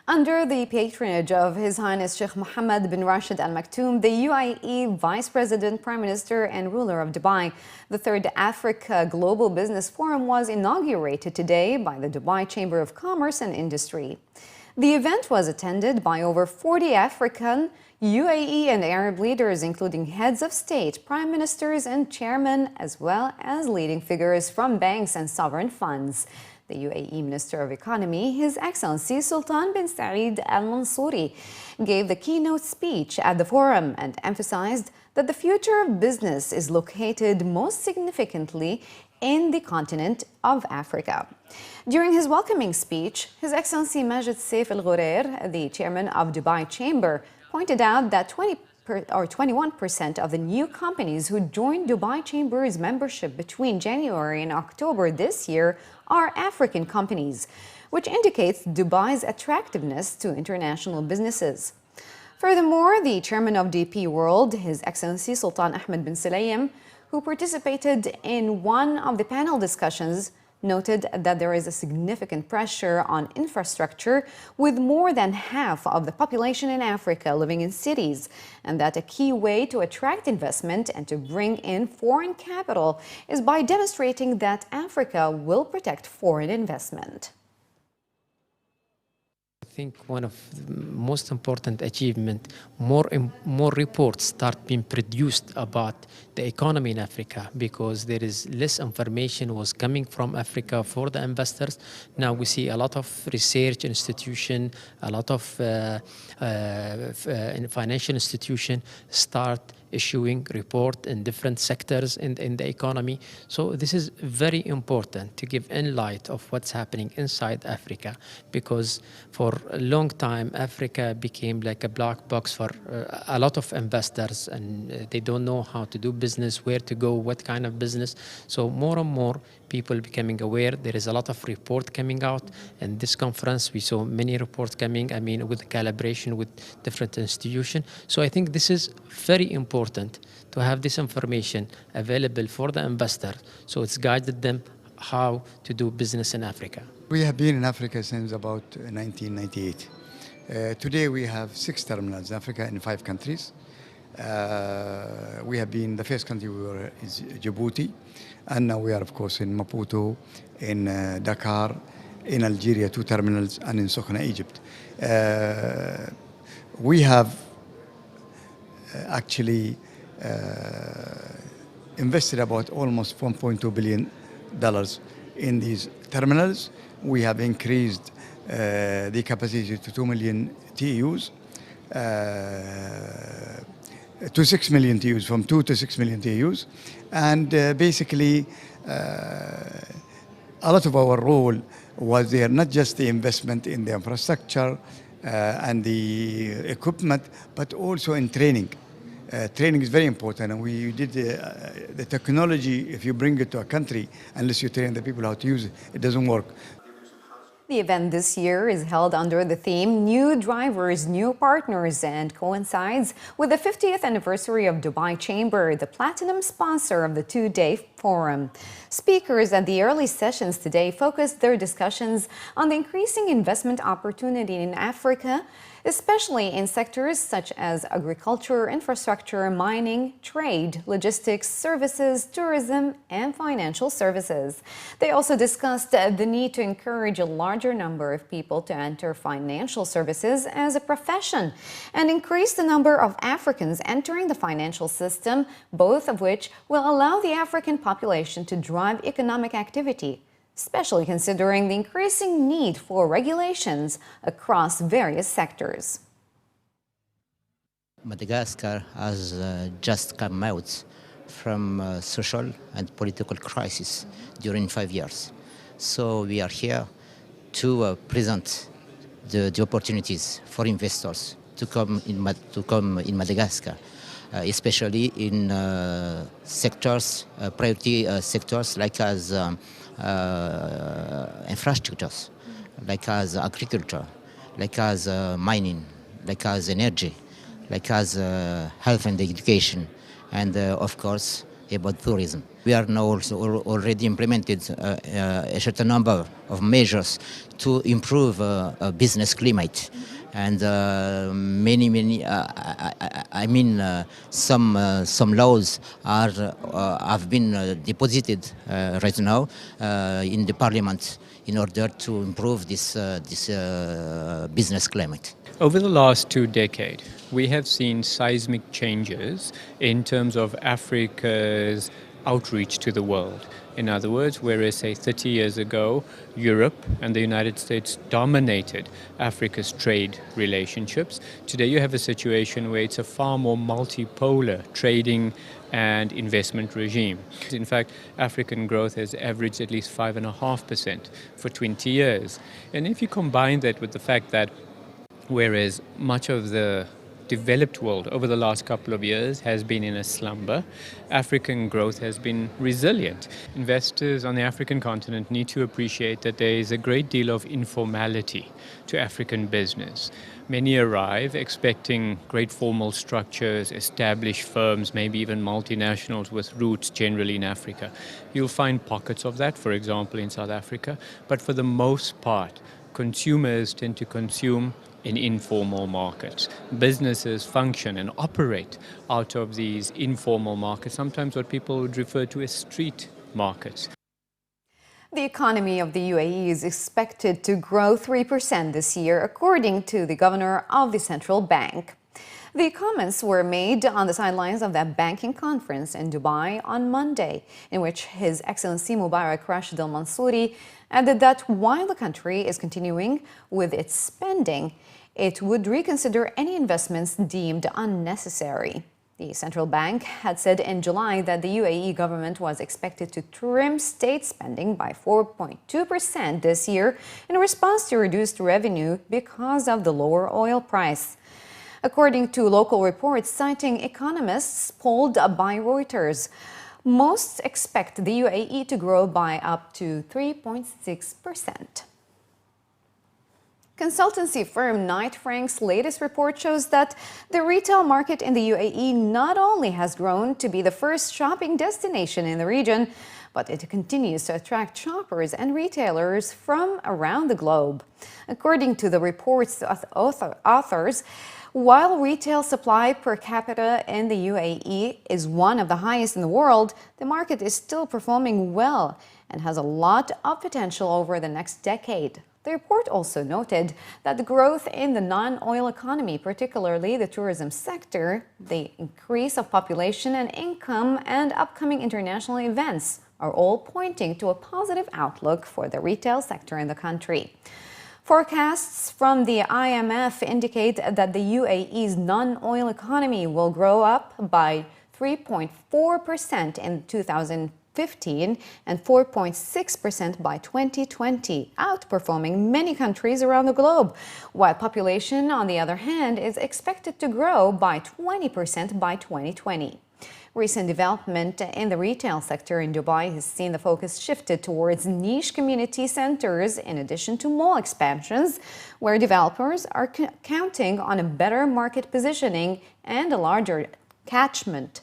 Under the patronage of His Highness Sheikh Mohammed bin Rashid Al Maktoum, the UAE Vice President, Prime Minister and ruler of Dubai, the third Africa Global Business Forum was inaugurated today by the Dubai Chamber of Commerce and Industry. The event was attended by over 40 African, UAE and Arab leaders, including heads of state, prime ministers and chairmen, as well as leading figures from banks and sovereign funds. The UAE Minister of Economy, His Excellency Sultan bin Saeed Al Mansouri, gave the keynote speech at the forum and emphasized that the future of business is located most significantly in the continent of Africa. During his welcoming speech, His Excellency Majid Saif Al Ghurair, the chairman of Dubai Chamber, pointed out that 21% of the new companies who joined Dubai Chamber's membership between January and October this year are African companies, which indicates Dubai's attractiveness to international businesses. Furthermore, the chairman of DP World, His Excellency Sultan Ahmed bin Sulayem, who participated in one of the panel discussions, noted that there is a significant pressure on infrastructure, with more than half of the population in Africa living in cities, and that a key way to attract investment and to bring in foreign capital is by demonstrating that Africa will protect foreign investment. I think one of the most important achievements, more reports start being produced about the economy in Africa, because there is less information was coming from Africa for the investors. Now we see a lot of research institution, a lot of financial institution start issuing report in different sectors in the economy. So this is very important to give insight of what's happening inside Africa, because for a long time Africa became like a black box for a lot of investors, and they don't know how to do business, where to go, what kind of business. So more and more people becoming aware. There is a lot of report coming out. In this conference, we saw many reports coming, with collaboration with different institutions. So I think this is very important to have this information available for the investor, so it's guided them how to do business in Africa. We have been in Africa since about 1998. Today we have 6 terminals in Africa in 5 countries. We have been, the first country we were is Djibouti, and now we are of course in Maputo, in Dakar, in Algeria 2 terminals, and in Sokhna, Egypt. We have actually invested about almost $1.2 billion in these terminals. We have increased the capacity to 2 million TEUs, to 6 million TEUs, from 2 to 6 million TEUs. And basically, a lot of our role was there, not just the investment in the infrastructure and the equipment, but also in training. Training is very important, and we did the technology. If you bring it to a country, unless you train the people how to use it, it doesn't work. The event this year is held under the theme New Drivers, New Partners, and coincides with the 50th anniversary of Dubai Chamber, the platinum sponsor of the 2-day forum. Speakers at the early sessions today focused their discussions on the increasing investment opportunity in Africa, especially in sectors such as agriculture, infrastructure, mining, trade, logistics, services, tourism, and financial services. They also discussed the need to encourage a larger number of people to enter financial services as a profession and increase the number of Africans entering the financial system, both of which will allow the African population to drive economic activity, especially considering the increasing need for regulations across various sectors. Madagascar has just come out from social and political crisis during 5 years. So we are here to present the opportunities for investors to come in Madagascar, especially in sectors, priority sectors like as infrastructures, like as agriculture, like as mining, like as energy, like as health and education, and of course about tourism. We are now also already implemented a certain number of measures to improve business climate. And some laws have been deposited right now in the parliament in order to improve this business climate. Over the last 2 decades, we have seen seismic changes in terms of Africa's outreach to the world. In other words, whereas, say, 30 years ago, Europe and the United States dominated Africa's trade relationships, today you have a situation where it's a far more multipolar trading and investment regime. In fact, African growth has averaged at least 5.5% for 20 years. And if you combine that with the fact that whereas much of the developed world over the last couple of years has been in a slumber, African growth has been resilient. Investors on the African continent need to appreciate that there is a great deal of informality to African business. Many arrive expecting great formal structures, established firms, maybe even multinationals with roots generally in Africa. You'll find pockets of that, for example, in South Africa, but for the most part, consumers tend to consume in informal markets. Businesses function and operate out of these informal markets, sometimes what people would refer to as street markets. The economy of the UAE is expected to grow 3% this year, according to the governor of the central bank. The comments were made on the sidelines of that banking conference in Dubai on Monday, in which His Excellency Mubarak Rashid Al Mansouri added that while the country is continuing with its spending, it would reconsider any investments deemed unnecessary. The central bank had said in July that the UAE government was expected to trim state spending by 4.2% this year in response to reduced revenue because of the lower oil price. According to local reports citing economists polled by Reuters, most expect the UAE to grow by up to 3.6%. Consultancy firm Knight Frank's latest report shows that the retail market in the UAE not only has grown to be the first shopping destination in the region, but it continues to attract shoppers and retailers from around the globe. According to the report's authors, while retail supply per capita in the UAE is one of the highest in the world, the market is still performing well and has a lot of potential over the next decade. The report also noted that the growth in the non-oil economy, particularly the tourism sector, the increase of population and income, and upcoming international events are all pointing to a positive outlook for the retail sector in the country. Forecasts from the IMF indicate that the UAE's non-oil economy will grow up by 3.4% in 2015 and 4.6% by 2020, outperforming many countries around the globe, while population, on the other hand, is expected to grow by 20% by 2020. Recent development in the retail sector in Dubai has seen the focus shifted towards niche community centers in addition to mall expansions, where developers are counting on a better market positioning and a larger catchment.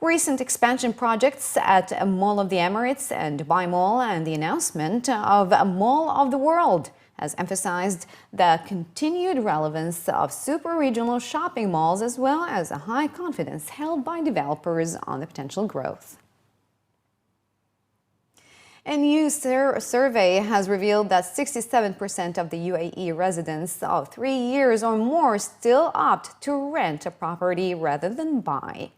Recent expansion projects at Mall of the Emirates and Dubai Mall and the announcement of a Mall of the World has emphasized the continued relevance of super-regional shopping malls as well as a high confidence held by developers on the potential growth. A new survey has revealed that 67% of the UAE residents of 3 years or more still opt to rent a property rather than buy.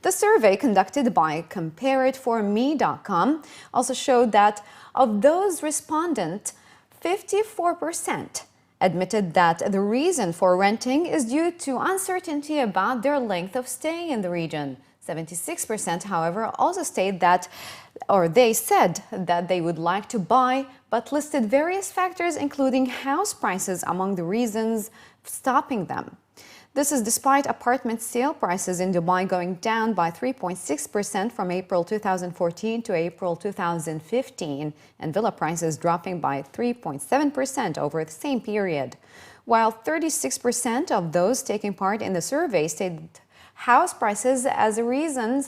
The survey conducted by CompareItForMe.com also showed that of those respondents, 54% admitted that the reason for renting is due to uncertainty about their length of stay in the region. 76%, however, also said that they would like to buy, but listed various factors, including house prices, among the reasons stopping them. This is despite apartment sale prices in Dubai going down by 3.6% from April 2014 to April 2015, and villa prices dropping by 3.7% over the same period. While 36% of those taking part in the survey stated house prices as a reason,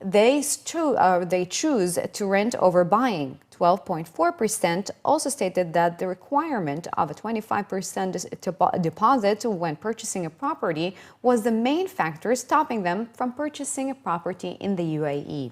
they choose to rent over buying. 12.4% also stated that the requirement of a 25% deposit when purchasing a property was the main factor stopping them from purchasing a property in the UAE.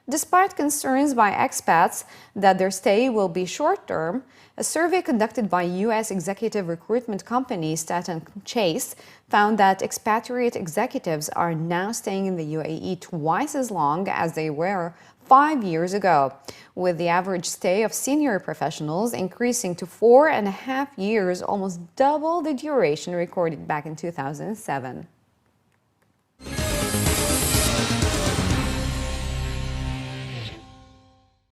Despite concerns by expats that their stay will be short-term, a survey conducted by U.S. executive recruitment company Staten Chase found that expatriate executives are now staying in the UAE twice as long as they were 5 years ago, with the average stay of senior professionals increasing to 4.5 years, almost double the duration recorded back in 2007.